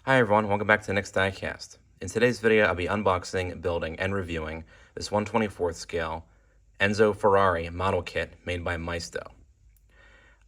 Hi everyone, welcome back to the next diecast. In today's video, I'll be unboxing, building, and reviewing this 1/24th scale Enzo Ferrari model kit made by Maisto.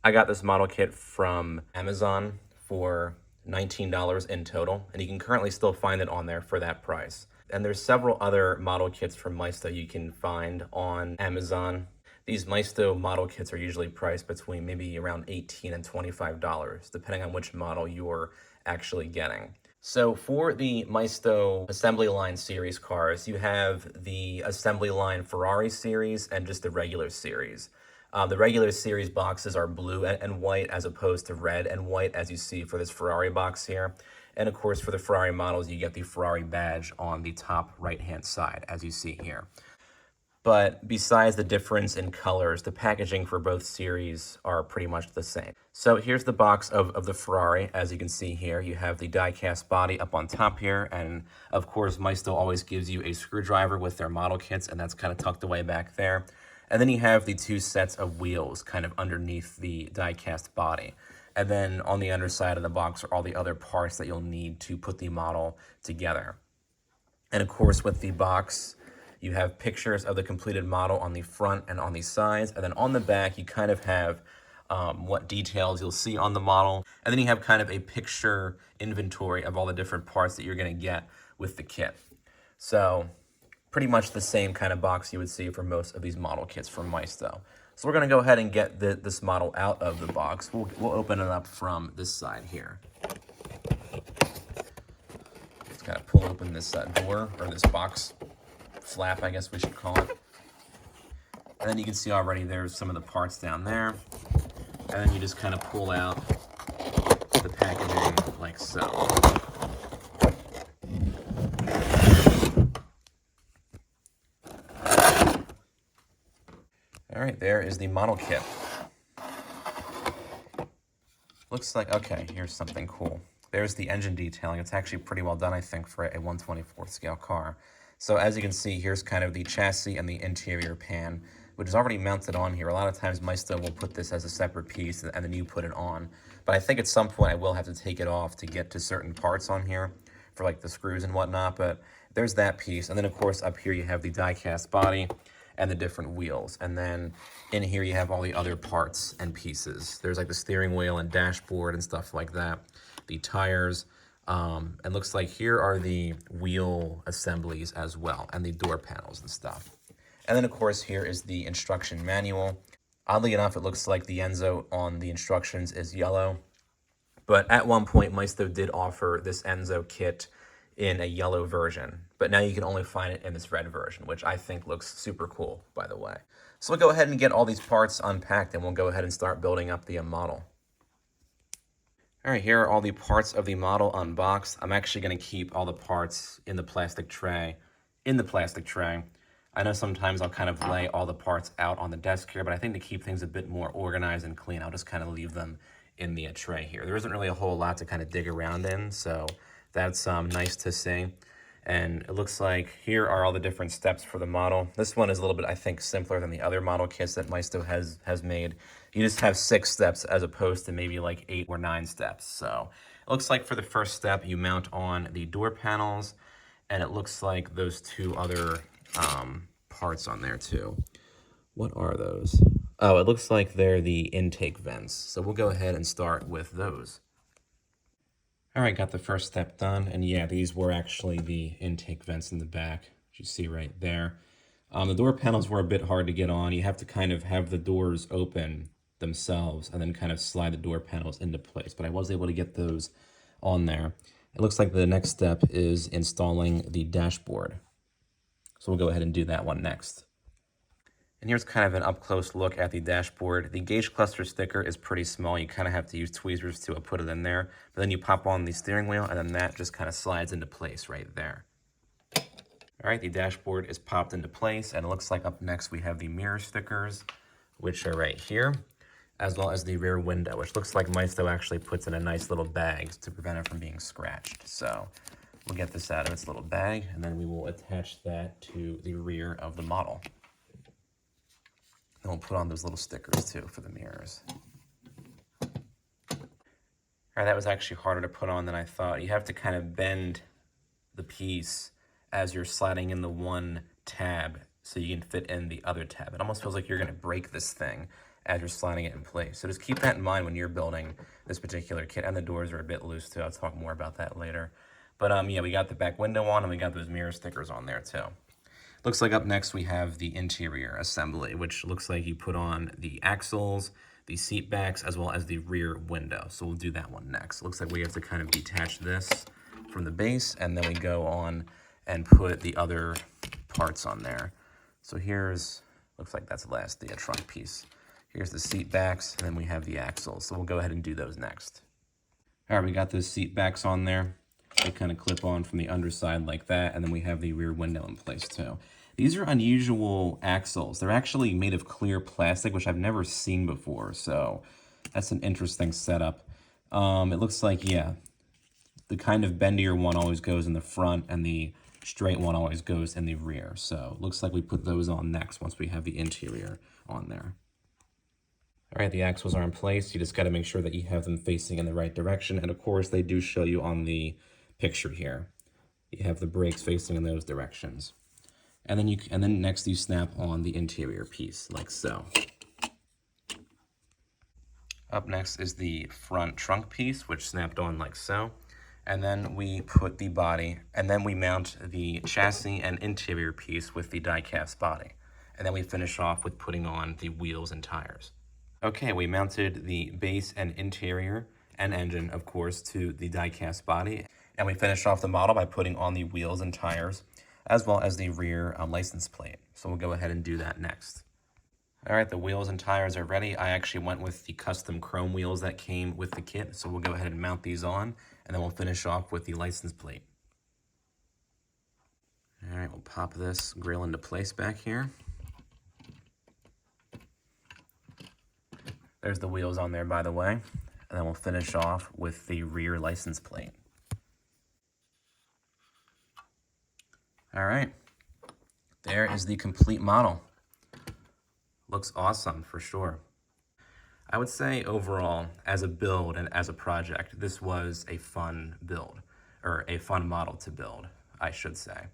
I got this model kit from Amazon for $19 in total, and you can currently still find it on there for that price. And there's several other model kits from Maisto you can find on Amazon. These Maisto model kits are usually priced between maybe around $18 and $25, depending on which model you're actually getting. So for the Maisto assembly line series cars, you have the assembly line Ferrari series and just the regular series. The regular series boxes are blue and white as opposed to red and white as you see for this Ferrari box here. And of course for the Ferrari models, you get the Ferrari badge on the top right-hand side as you see here. But besides the difference in colors, the packaging for both series are pretty much the same. So here's the box of the Ferrari. As you can see here, you have the die-cast body up on top here. And of course, Maisto always gives you a screwdriver with their model kits, and that's kind of tucked away back there. And then you have the two sets of wheels kind of underneath the die-cast body. And then on the underside of the box are all the other parts that you'll need to put the model together. And of course, with the box, you have pictures of the completed model on the front and on the sides. And then on the back, you kind of have what details you'll see on the model. And then you have kind of a picture inventory of all the different parts that you're going to get with the kit. So pretty much the same kind of box you would see for most of these model kits from Maisto. So we're going to go ahead and get this model out of the box. We'll open it up from this side here. Just kind of pull open this door, or this box flap, I guess we should call it. And then you can see already there's some of the parts down there. And then you just kind of pull out the packaging like so. All right, there is the model kit. Looks like, okay, here's something cool. There's the engine detailing. It's actually pretty well done, I think, for a 1/24th scale car. So as you can see, here's kind of the chassis and the interior pan, which is already mounted on here. A lot of times Maisto will put this as a separate piece and then you put it on. But I think at some point I will have to take it off to get to certain parts on here for like the screws and whatnot. But there's that piece. And then of course up here you have the die-cast body and the different wheels. And then in here you have all the other parts and pieces. There's like the steering wheel and dashboard and stuff like that. The tires. It looks like here are the wheel assemblies as well, and the door panels and stuff. And then of course here is the instruction manual. Oddly enough, it looks like the Enzo on the instructions is yellow, but at one point Maisto did offer this Enzo kit in a yellow version, but now you can only find it in this red version, which I think looks super cool, by the way. So we'll go ahead and get all these parts unpacked and we'll go ahead and start building up the model. All right, here are all the parts of the model unboxed. I'm actually going to keep all the parts in the plastic tray. I know sometimes I'll kind of lay all the parts out on the desk here, but I think to keep things a bit more organized and clean, I'll just kind of leave them in the tray here. There isn't really a whole lot to kind of dig around in, so that's nice to see. And it looks like here are all the different steps for the model. This one is a little bit, I think, simpler than the other model kits that Maisto has made. You just have 6 steps as opposed to maybe like 8 or 9 steps. So it looks like for the first step, you mount on the door panels, and it looks like those 2 other parts on there too. What are those? Oh, it looks like they're the intake vents. So we'll go ahead and start with those. All right, got the first step done, and yeah, these were actually the intake vents in the back, which you see right there. The door panels were a bit hard to get on. You have to kind of have the doors open themselves and then kind of slide the door panels into place, but I was able to get those on there. It looks like the next step is installing the dashboard. So we'll go ahead and do that one next. And here's kind of an up-close look at the dashboard. The gauge cluster sticker is pretty small. You kind of have to use tweezers to put it in there. But then you pop on the steering wheel, and then that just kind of slides into place right there. All right, the dashboard is popped into place, and it looks like up next we have the mirror stickers, which are right here, as well as the rear window, which looks like Maisto actually puts in a nice little bag to prevent it from being scratched. So we'll get this out of its little bag, and then we will attach that to the rear of the model. And we'll put on those little stickers too for the mirrors. All right, that was actually harder to put on than I thought. You have to kind of bend the piece as you're sliding in the one tab so you can fit in the other tab. It almost feels like you're gonna break this thing as you're sliding it in place. So just keep that in mind when you're building this particular kit. And the doors are a bit loose too. I'll talk more about that later. But yeah, we got the back window on and we got those mirror stickers on there too. Looks like up next we have the interior assembly, which looks like you put on the axles, the seat backs, as well as the rear window. So we'll do that one next. Looks like we have to kind of detach this from the base, and then we go on and put the other parts on there. So here's, looks like that's last, the trunk piece. Here's the seat backs, and then we have the axles. So we'll go ahead and do those next. All right, we got those seat backs on there. They kind of clip on from the underside like that, and then we have the rear window in place too. These are unusual axles. They're actually made of clear plastic, which I've never seen before, so that's an interesting setup. It looks like, yeah, the kind of bendier one always goes in the front, and the straight one always goes in the rear. So looks like we put those on next once we have the interior on there. All right, the axles are in place. You just got to make sure that you have them facing in the right direction, and of course they do show you on the picture here. You have the brakes facing in those directions. And then next you snap on the interior piece like so. Up next is the front trunk piece, which snapped on like so. And then we put the body, and then we mount the chassis and interior piece with the die-cast body. And then we finish off with putting on the wheels and tires. Okay, we mounted the base and interior and engine, of course, to the die-cast body. And we finished off the model by putting on the wheels and tires, as well as the rear license plate. So we'll go ahead and do that next. All right, the wheels and tires are ready. I actually went with the custom chrome wheels that came with the kit. So we'll go ahead and mount these on, and then we'll finish off with the license plate. All right, we'll pop this grill into place back here. There's the wheels on there, by the way. And then we'll finish off with the rear license plate. All right, there is the complete model. Looks awesome for sure. I would say overall, as a build and as a project, this was a fun build, or a fun model to build, I should say.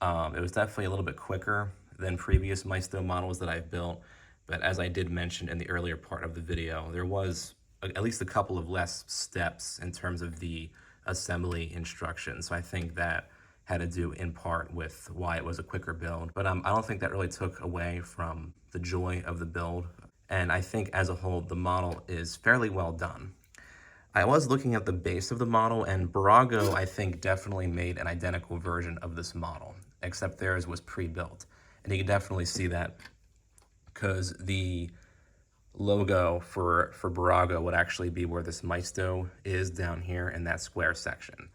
It was definitely a little bit quicker than previous Maisto models that I've built, but as I did mention in the earlier part of the video, there was at least a couple of less steps in terms of the assembly instructions. So I think that had to do in part with why it was a quicker build. But I don't think that really took away from the joy of the build. And I think as a whole, the model is fairly well done. I was looking at the base of the model, and Barago, I think, definitely made an identical version of this model, except theirs was pre-built. And you can definitely see that because the logo for Barago would actually be where this Maisto is down here in that square section.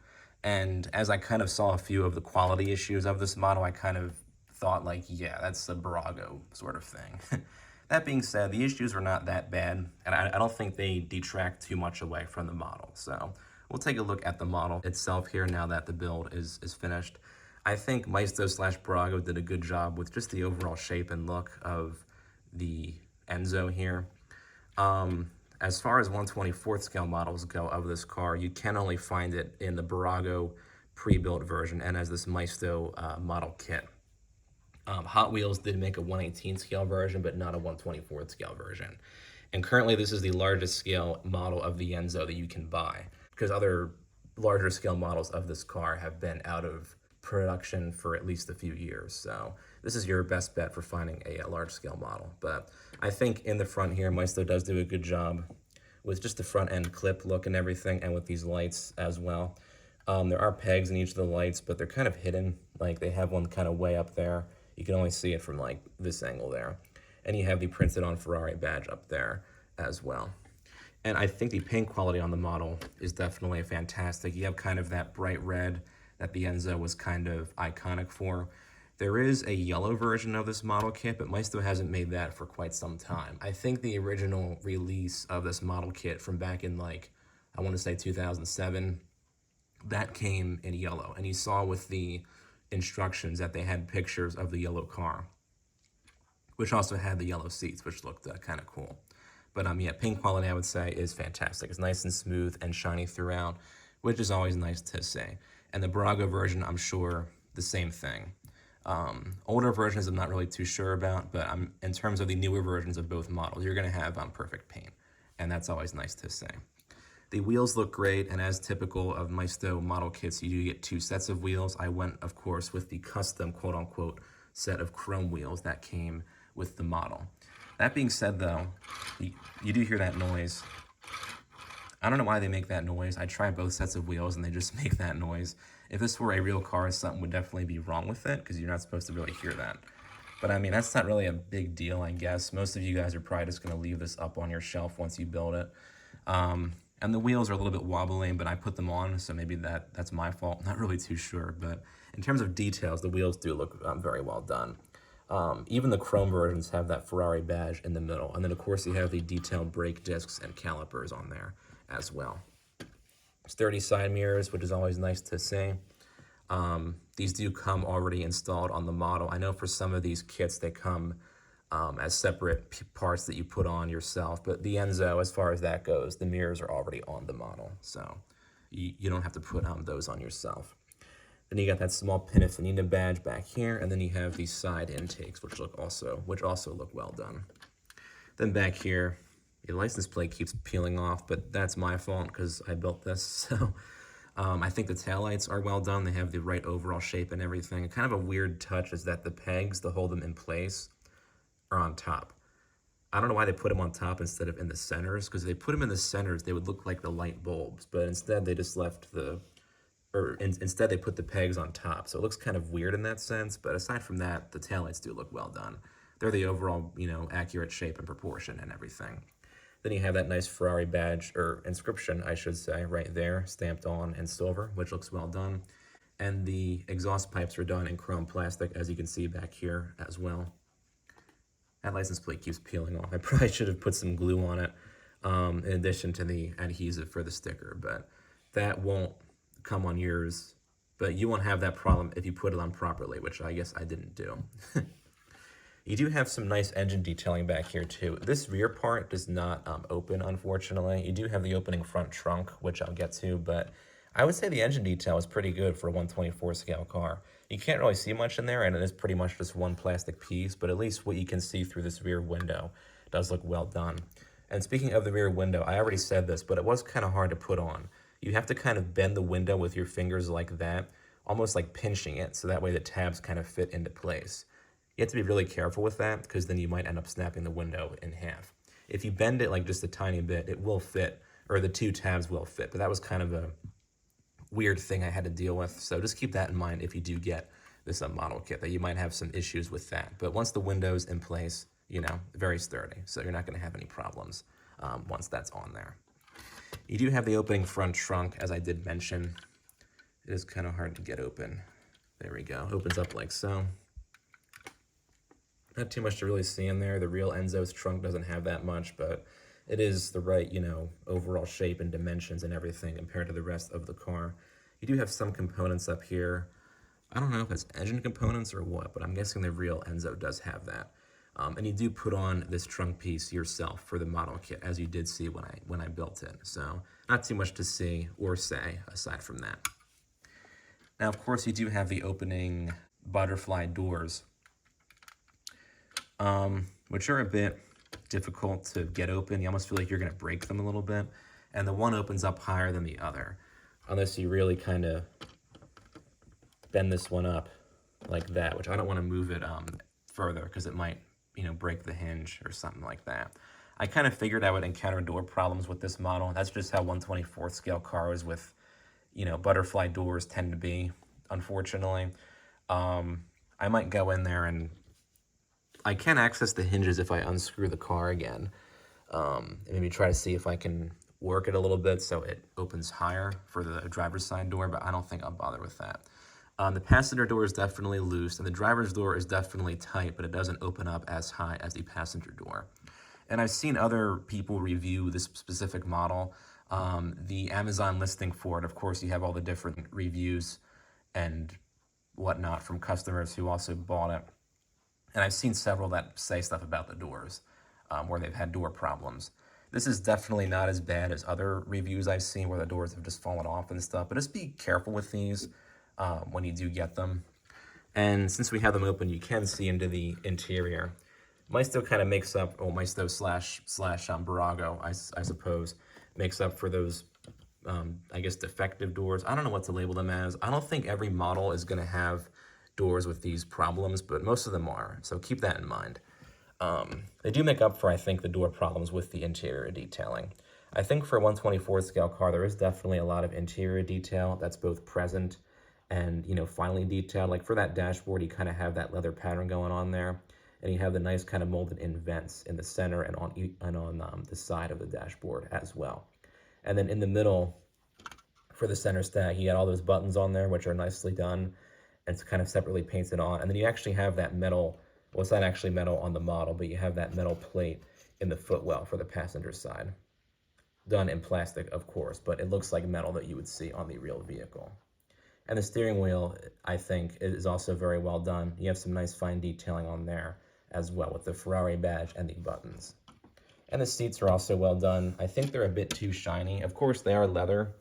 And as I kind of saw a few of the quality issues of this model, I kind of thought like, yeah, that's a Barago sort of thing. That being said, the issues were not that bad, and I don't think they detract too much away from the model. So we'll take a look at the model itself here now that the build is finished. I think Maisto/Barago did a good job with just the overall shape and look of the Enzo here. As far as 1/24th scale models go of this car, you can only find it in the Barago pre-built version and as this Maisto model kit. Hot Wheels did make a 1/18 scale version, but not a 1/24th scale version. And currently this is the largest scale model of the Enzo that you can buy, because other larger scale models of this car have been out of production for at least a few years. So this is your best bet for finding a large scale model. But I think in the front here, Maisto does do a good job with just the front end clip look and everything, and with these lights as well. There are pegs in each of the lights, but they're kind of hidden. Like they have one kind of way up there. You can only see it from like this angle there. And you have the printed on Ferrari badge up there as well. And I think the paint quality on the model is definitely fantastic. You have kind of that bright red that the Enzo was kind of iconic for. There is a yellow version of this model kit, but Maisto hasn't made that for quite some time. I think the original release of this model kit from back in like, I want to say 2007, that came in yellow. And you saw with the instructions that they had pictures of the yellow car, which also had the yellow seats, which looked kind of cool. But yeah, paint quality I would say is fantastic. It's nice and smooth and shiny throughout, which is always nice to see. And the Brago version, I'm sure the same thing. Older versions I'm not really too sure about, but in terms of the newer versions of both models, you're going to have perfect paint, and that's always nice to see. The wheels look great, and as typical of Maisto model kits, you do get 2 sets of wheels. I went, of course, with the custom, quote-unquote, set of chrome wheels that came with the model. That being said, though, you do hear that noise. I don't know why they make that noise. I tried both sets of wheels, and they just make that noise. If this were a real car, something would definitely be wrong with it, because you're not supposed to really hear that. But I mean, that's not really a big deal, I guess. Most of you guys are probably just going to leave this up on your shelf once you build it. And the wheels are a little bit wobbly, but I put them on, so maybe that's my fault. Not really too sure, but in terms of details, the wheels do look very well done. Even the chrome versions have that Ferrari badge in the middle, and then of course you have the detailed brake discs and calipers on there as well. Sturdy side mirrors, which is always nice to see. These do come already installed on the model. I know for some of these kits they come as separate parts that you put on yourself, but the Enzo, as far as that goes, the mirrors are already on the model, so you don't have to put those on yourself. Then you got that small Pinafanina badge back here, and then you have these side intakes, which also look well done. Then back here, your license plate keeps peeling off, but that's my fault because I built this. So I think the taillights are well done. They have the right overall shape and everything. Kind of a weird touch is that the pegs to hold them in place are on top. I don't know why they put them on top instead of in the centers, because if they put them in the centers, they would look like the light bulbs, but instead they just instead they put the pegs on top. So it looks kind of weird in that sense, but aside from that, the taillights do look well done. They're the overall, accurate shape and proportion and everything. Then you have that nice Ferrari badge, or inscription, I should say, right there, stamped on in silver, which looks well done. And the exhaust pipes are done in chrome plastic, as you can see back here as well. That license plate keeps peeling off. I probably should have put some glue on it in addition to the adhesive for the sticker, but that won't come on yours. But you won't have that problem if you put it on properly, which I guess I didn't do. You do have some nice engine detailing back here too. This rear part does not open, unfortunately. You do have the opening front trunk, which I'll get to, but I would say the engine detail is pretty good for a 124 scale car. You can't really see much in there, and it is pretty much just one plastic piece, but at least what you can see through this rear window does look well done. And speaking of the rear window, I already said this, but it was kind of hard to put on. You have to kind of bend the window with your fingers like that, almost like pinching it, so that way the tabs kind of fit into place. You have to be really careful with that, because then you might end up snapping the window in half. If you bend it like just a tiny bit, it will fit, or the 2 tabs will fit, but that was kind of a weird thing I had to deal with, so just keep that in mind if you do get this model kit, that you might have some issues with that. But once the window's in place, very sturdy, so you're not going to have any problems once that's on there. You do have the opening front trunk, as I did mention. It is kind of hard to get open. There we go. Opens up like so. Not too much to really see in there. The real Enzo's trunk doesn't have that much, but it is the right, overall shape and dimensions and everything compared to the rest of the car. You do have some components up here. I don't know if it's engine components or what, but I'm guessing the real Enzo does have that. And you do put on this trunk piece yourself for the model kit, as you did see when I built it. So not too much to see or say aside from that. Now, of course, you do have the opening butterfly doors, which are a bit difficult to get open. You almost feel like you're going to break them a little bit. And the one opens up higher than the other, unless you really kind of bend this one up like that, which I don't want to move it further because it might, break the hinge or something like that. I kind of figured I would encounter door problems with this model. That's just how 1/24 scale cars with, butterfly doors tend to be, unfortunately. I might go in there and I can access the hinges if I unscrew the car again. And maybe try to see if I can work it a little bit so it opens higher for the driver's side door, but I don't think I'll bother with that. The passenger door is definitely loose, and the driver's door is definitely tight, but it doesn't open up as high as the passenger door. And I've seen other people review this specific model. The Amazon listing for it, of course, you have all the different reviews and whatnot from customers who also bought it. And I've seen several that say stuff about the doors, where they've had door problems. This is definitely not as bad as other reviews I've seen where the doors have just fallen off and stuff, but just be careful with these when you do get them. And since we have them open, you can see into the interior. Maisto kind of makes up, or Maisto slash Barago, I suppose, makes up for those, I guess, defective doors. I don't know what to label them as. I don't think every model is going to have doors with these problems, but most of them are, so keep that in mind. They do make up for, I think, the door problems with the interior detailing. I think for a 1/24 scale car, there is definitely a lot of interior detail that's both present and, you know, finely detailed. Like for that dashboard, you kind of have that leather pattern going on there, and you have the nice kind of molded in vents in the center and on the side of the dashboard as well. And then in the middle, for the center stack, you got all those buttons on there, which are nicely done, and it's kind of separately painted on. And then you actually have that metal, well, it's not actually metal on the model, but you have that metal plate in the footwell for the passenger side. Done in plastic, of course, but it looks like metal that you would see on the real vehicle. And the steering wheel, I think, is also very well done. You have some nice fine detailing on there as well with the Ferrari badge and the buttons. And the seats are also well done. I think they're a bit too shiny. Of course, they are leather,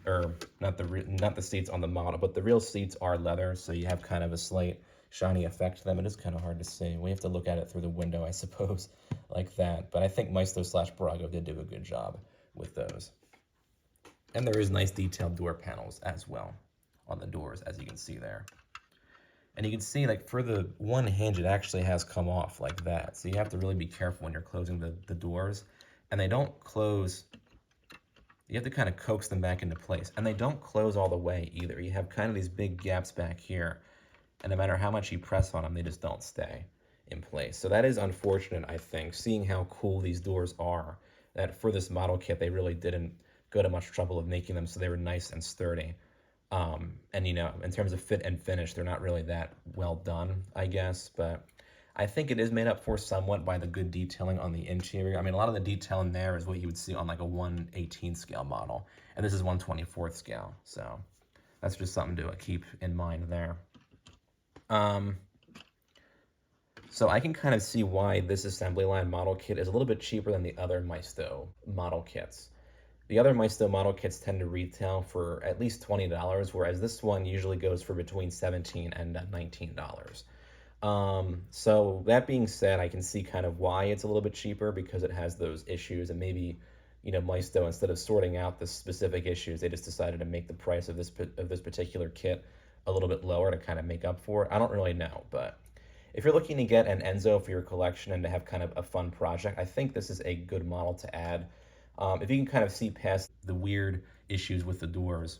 or not the seats on the model, but the real seats are leather, so you have kind of a slight shiny effect to them. It is kind of hard to see. We have to look at it through the window, I suppose, like that. But I think Maisto slash Barago did do a good job with those. And there is nice detailed door panels as well on the doors, as you can see there. And you can see, like, for the one hinge, it actually has come off like that. So you have to really be careful when you're closing the doors. And they don't close, you have to kind of coax them back into place. And they don't close all the way either. You have kind of these big gaps back here. And no matter how much you press on them, they just don't stay in place. So that is unfortunate, I think, seeing how cool these doors are, that for this model kit, they really didn't go to much trouble of making them so they were nice and sturdy. And, you know, in terms of fit and finish, they're not really that well done, I guess. But I think it is made up for somewhat by the good detailing on the interior. I mean, a lot of the detail in there is what you would see on like a 1/18 scale model. And this is 1/24 scale. So that's just something to keep in mind there. So I can kind of see why this assembly line model kit is a little bit cheaper than the other Maisto model kits. The other Maisto model kits tend to retail for at least $20, whereas this one usually goes for between $17 and $19. So that being said, I can see kind of why it's a little bit cheaper, because it has those issues, and maybe, you know, Maisto, instead of sorting out the specific issues, they just decided to make the price of this particular kit a little bit lower to kind of make up for it. I don't really know, but if you're looking to get an Enzo for your collection and to have kind of a fun project, I think this is a good model to add. If you can kind of see past the weird issues with the doors,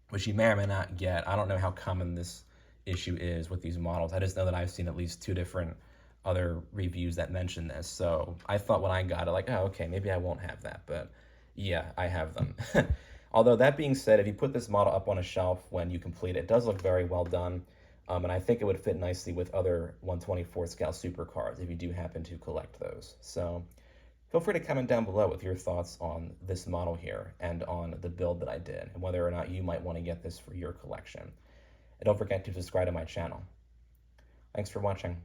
which you may or may not get. I don't know how common this issue is with these models. I just know that I've seen at least 2 different other reviews that mention this. So I thought when I got it, like, oh, okay, maybe I won't have that. But yeah, I have them. Although that being said, if you put this model up on a shelf when you complete it, it does look very well done. And I think it would fit nicely with other 1/24 scale supercars if you do happen to collect those. So feel free to comment down below with your thoughts on this model here and on the build that I did, and whether or not you might want to get this for your collection. And don't forget to subscribe to my channel. Thanks for watching.